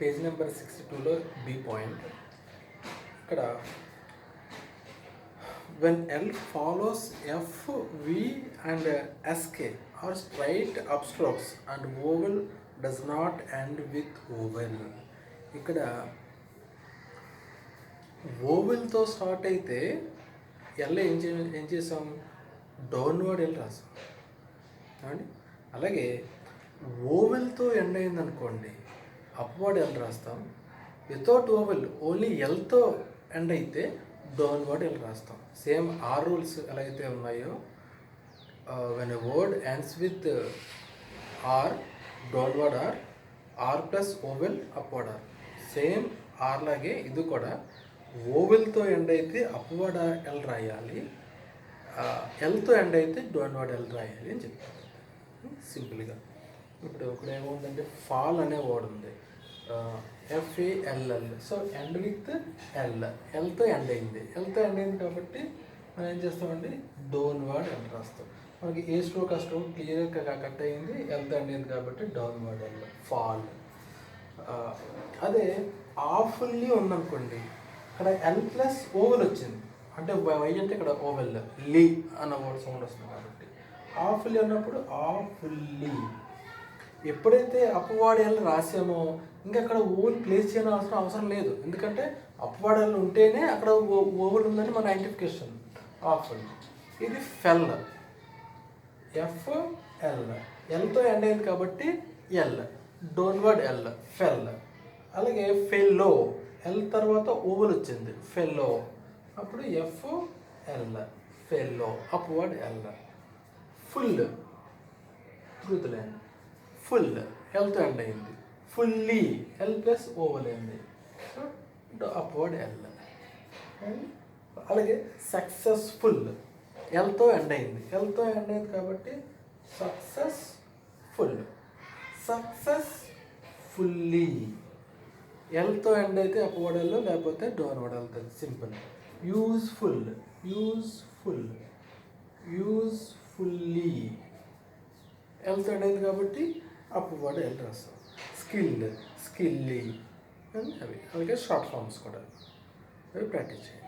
Page number 62లో b point. ఇక్కడ when L follows F, V and SK are straight upstrokes and vowel does not end with vowel. ఇక్కడ వోవెల్తో start అయితే L ఏం చేసాం, downward L రాసాం అండి. అలాగే ఓవెల్తో ఎండ్ అయింది అనుకోండి, అప్వర్డ్ ఎల్ రాస్తాం. వితౌట్ ఓవెల్ ఓన్లీ ఎల్తో ఎండ్ అయితే డౌన్వర్డ్ ఎల్ రాస్తాం. సేమ్ ఆర్ రూల్స్ ఎలా అయితే ఉన్నాయో, when a word ends with R downward R plus vowel upward R, same R లాగే ఇది కూడా ఓవెల్తో ఎండ్ అయితే అప్వర్డ్ ఎల్ రాయాలి, ఎల్తో ఎండ్ అయితే డౌన్వర్డ్ ఎల్ రాయాలి అని చెప్తాను సింపుల్గా. ఇప్పుడు ఏముందంటే ఫాల్ అనే వర్డ్ ఉంది, FALL. సో ఎండ్ విత్ ఎల్తో ఎండ్ అయింది, కాబట్టి మనం ఏం చేస్తామండి, డౌన్వర్డ్ ఎల్ రాస్తాం. మనకి ఏ స్ట్రోక్ ఆ స్ట్రోక్ క్లియర్గా కట్ అయింది, ఎల్తో ఎండ్ అయింది కాబట్టి డౌన్వర్డ్ ఎల్, ఫాల్. అదే ఆఫుల్లీ ఉందనుకోండి, ఇక్కడ ఎల్ ప్లస్ ఓవెల్ వచ్చింది అంటే వై అంటే ఇక్కడ ఓవెల్, లీ అన్న వర్డ్ సౌండ్ వస్తుంది కాబట్టి ఆఫుల్లీ అన్నప్పుడు ఆఫుల్లీ. ఎప్పుడైతే అప్వర్డ్ ఎల్ రాసామో ఇంకా అక్కడ ఓవెల్ ప్లేస్ చేయని అవసరం లేదు, ఎందుకంటే అప్వర్డ్ ఎల్ ఉంటేనే అక్కడ ఓవెల్ ఉందని మన ఐడెంటిఫికేషన్. ఆఫుల్. ఇది ఫెల్, FL, ఎల్తో ఎండ్ అయింది కాబట్టి ఎల్, డౌన్వర్డ్ ఎల్, ఫెల్. అలాగే ఫెల్లో, ఎల్ తర్వాత ఓవెల్ వచ్చింది, ఫెల్లో, అప్పుడు FL, fellow, upward L. Full, truth line, full ఎల్తో ఎండ్ అయింది, ఫుల్లీ ఎల్ ప్లస్ ఓవెల్ అయింది, అప్వర్డ్ ఎల్. అలాగే సక్సెస్ఫుల్, ఎల్తో ఎండ్ అయింది, కాబట్టి సక్సెస్ఫుల్, సక్సెస్ఫుల్లీ. ఎల్తో ఎండ్ అయితే అప్వర్డ్ ఎల్, లేకపోతే downward L. Simple. Useful, usefully, ఎల్తో ఎండ్ అయింది కాబట్టి అప్వర్డ్ ఎల్ రాస్తాం. స్కిల్డ్, స్కిల్లీ అని అవి. అలాగే షార్ట్ ఫార్మ్స్ కూడా అవి ప్రాక్టీస్ చేయాలి.